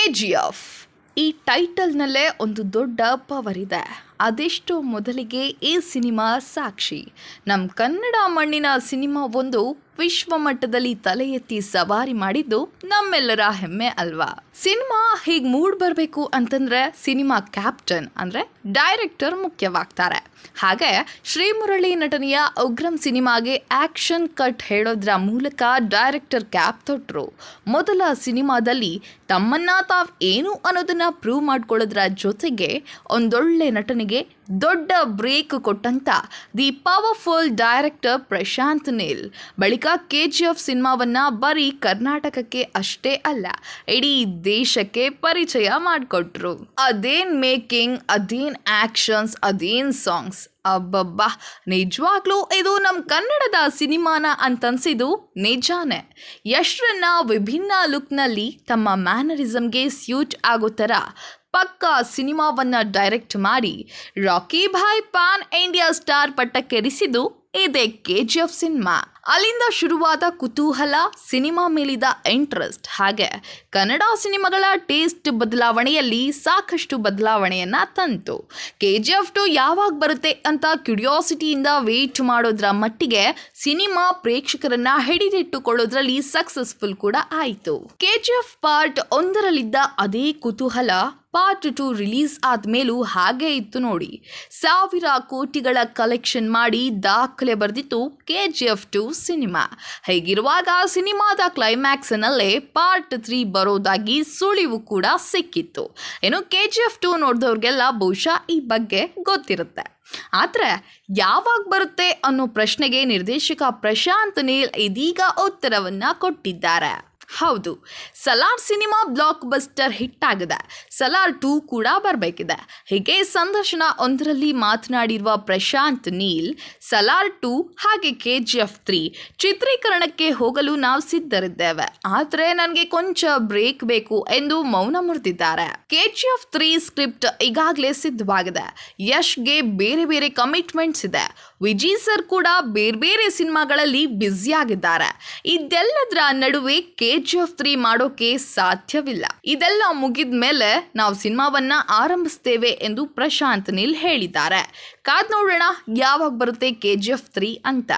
KGF ಈ ಟೈಟಲ್ನಲ್ಲೇ ಒಂದು ದೊಡ್ಡ ಪವರ್ ಇದೆ. ಅದೆಷ್ಟೋ ಮೊದಲಿಗೆ ಈ ಸಿನಿಮಾ ಸಾಕ್ಷಿ. ನಮ್ಮ ಕನ್ನಡ ಮಣ್ಣಿನ ಸಿನಿಮಾ ಒಂದು ವಿಶ್ವ ಮಟ್ಟದಲ್ಲಿ ತಲೆ ಎತ್ತಿ ಸವಾರಿ ಮಾಡಿದ್ದು ನಮ್ಮೆಲ್ಲರ ಹೆಮ್ಮೆ ಅಲ್ವಾ. ಸಿನಿಮಾ ಹೀಗೆ ಮೂಡ್ ಬರಬೇಕು ಅಂತಂದ್ರೆ ಸಿನಿಮಾ ಕ್ಯಾಪ್ಟನ್ ಅಂದ್ರೆ ಡೈರೆಕ್ಟರ್ ಮುಖ್ಯವಾಗ್ತಾರೆ. ಹಾಗೆ ಶ್ರೀಮುರಳಿ ನಟನೆಯ ಉಗ್ರಂ ಸಿನಿಮಾಗೆ ಆಕ್ಷನ್ ಕಟ್ ಹೇಳೋದ್ರ ಮೂಲಕ ಡೈರೆಕ್ಟರ್ ಕ್ಯಾಪ್ ತೊಟ್ರು. ಮೊದಲ ಸಿನಿಮಾದಲ್ಲಿ ತಮ್ಮನ್ನ ತಾವ್ ಏನು ಅನ್ನೋದನ್ನ ಪ್ರೂವ್ ಮಾಡ್ಕೊಳ್ಳೋದ್ರ ಜೊತೆಗೆ ಒಂದೊಳ್ಳೆ ನಟನೆಗೆ ದೊಡ್ಡ ಬ್ರೇಕ್ ಕೊಟ್ಟಂತ the powerful director Prashanth Neel ಬಳಿಕ KGF ಸಿನಿಮಾವನ್ನ ಬರೀ ಕರ್ನಾಟಕಕ್ಕೆ ಅಷ್ಟೇ ಅಲ್ಲ, ಇಡೀ ದೇಶಕ್ಕೆ ಪರಿಚಯ ಮಾಡಿಕೊಟ್ರು. ಅದೇನ್ ಮೇಕಿಂಗ್, ಅದೇನ್ ಆಕ್ಷನ್ಸ್, ಅದೇನ್ ಸಾಂಗ್ಸ್, ಅಬ್ಬಬ್ಬಾ, ನಿಜವಾಗ್ಲೂ ಇದು ನಮ್ಮ ಕನ್ನಡದ ಸಿನಿಮಾನ ಅಂತನ್ಸಿದ್ದು ನಿಜಾನೇ. ಯಶ್ರನ್ನ ವಿಭಿನ್ನ ಲುಕ್ನಲ್ಲಿ ತಮ್ಮ ಮ್ಯಾನರಿಸಮ್ಗೆ ಸ್ಯೂಟ್ ಆಗೋ ಥರ ಪಕ್ಕಾ ಸಿನಿಮಾವನ್ನ ಡೈರೆಕ್ಟ್ ಮಾಡಿ Rocky Bhai pan India star ಪಟ್ಟಕ್ಕೇರಿಸಿದ್ದು ಇದೇ KGF ಸಿನಿಮಾ. ಅಲ್ಲಿಂದ ಶುರುವಾದ ಕುತೂಹಲ, ಸಿನಿಮಾ ಮೇಲಿದ ಇಂಟ್ರೆಸ್ಟ್, ಹಾಗೆ ಕನ್ನಡ ಸಿನಿಮಾಗಳ ಟೇಸ್ಟ್ ಬದಲಾವಣೆಯಲ್ಲಿ ಸಾಕಷ್ಟು ಬದಲಾವಣೆಯನ್ನ ತಂತು. KGF 2 ಯಾವಾಗ ಬರುತ್ತೆ ಅಂತ ಕ್ಯೂರಿಯಾಸಿಟಿಯಿಂದ ವೇಟ್ ಮಾಡೋದ್ರ ಮಟ್ಟಿಗೆ ಸಿನಿಮಾ ಪ್ರೇಕ್ಷಕರನ್ನ ಹಿಡಿದಿಟ್ಟುಕೊಳ್ಳೋದ್ರಲ್ಲಿ ಸಕ್ಸಸ್ಫುಲ್ ಕೂಡ ಆಯಿತು. KGF ಪಾರ್ಟ್ 1ರಲ್ಲಿದ್ದ ಅದೇ ಕುತೂಹಲ ಪಾರ್ಟ್ 2 ರಿಲೀಸ್ ಆದ್ಮೇಲೂ ಹಾಗೆ ಇತ್ತು ನೋಡಿ. 1000 ಕೋಟಿಗಳ ಕಲೆಕ್ಷನ್ ಮಾಡಿ ದಾಖಲೆ ಬರೆದಿತ್ತು KGF 2 ಸಿನಿಮಾ. ಹೀಗಿರುವಾಗ ಸಿನಿಮಾದ ಕ್ಲೈಮ್ಯಾಕ್ಸ್ನಲ್ಲೇ ಪಾರ್ಟ್ 3 ಬರೋದಾಗಿ ಸುಳಿವು ಕೂಡ ಸಿಕ್ಕಿತ್ತು. ಇನ್ನು KGF 2 ನೋಡಿದವ್ರಿಗೆಲ್ಲ ಬಹುಶಃ ಈ ಬಗ್ಗೆ ಗೊತ್ತಿರುತ್ತೆ. ಆದ್ರೆ ಯಾವಾಗ ಬರುತ್ತೆ ಅನ್ನೋ ಪ್ರಶ್ನೆಗೆ ನಿರ್ದೇಶಕ ಪ್ರಶಾಂತ್ ನೀಲ್ ಇದೀಗ ಉತ್ತರವನ್ನ ಕೊಟ್ಟಿದ್ದಾರೆ. ಹೌದು, Salaar cinema blockbuster hit ಆಗಿದೆ, ಸಲಾರ್ 2 ಕೂಡ ಬರಬೇಕಿದೆ. ಹೀಗೆ ಸಂದರ್ಶನ ಒಂದರಲ್ಲಿ ಮಾತನಾಡಿರುವ ಪ್ರಶಾಂತ್ ನೀಲ್, ಸಲಾರ್ 2 ಹಾಗೆ KGF 3 ಚಿತ್ರೀಕರಣಕ್ಕೆ ಹೋಗಲು ನಾವು ಸಿದ್ಧರಿದ್ದೇವೆ, ಆದರೆ ನನಗೆ ಕೊಂಚ ಬ್ರೇಕ್ ಬೇಕು ಎಂದು ಮೌನ ಮುರಿದಿದ್ದಾರೆ. KGF 3 ಸ್ಕ್ರಿಪ್ಟ್ ಈಗಾಗಲೇ ಸಿದ್ಧವಾಗಿದೆ. ಯಶ್ಗೆ ಬೇರೆ ಬೇರೆ ಕಮಿಟ್ಮೆಂಟ್ಸ್ ಇದೆ. ವಿಜಯ್ ಸರ್ ಕೂಡ ಬೇರೆ ಬೇರೆ ಸಿನಿಮಾಗಳಲ್ಲಿ ಬ್ಯುಸಿ ಆಗಿದ್ದಾರೆ. ಇದೆಲ್ಲದರ ನಡುವೆ KGF 3 ಮಾಡೋಕೆ ಸಾಧ್ಯವಿಲ್ಲ. ಇದೆಲ್ಲ ಮುಗಿದ ಮೇಲೆ ನಾವು ಸಿನಿಮಾವನ್ನ ಆರಂಭಿಸ್ತೇವೆ ಎಂದು ಪ್ರಶಾಂತ್ ನೀಲ್ ಹೇಳಿದ್ದಾರೆ. ಕಾದ್ ನೋಡೋಣ ಯಾವಾಗ ಬರುತ್ತೆ KGF 3 ಅಂತ.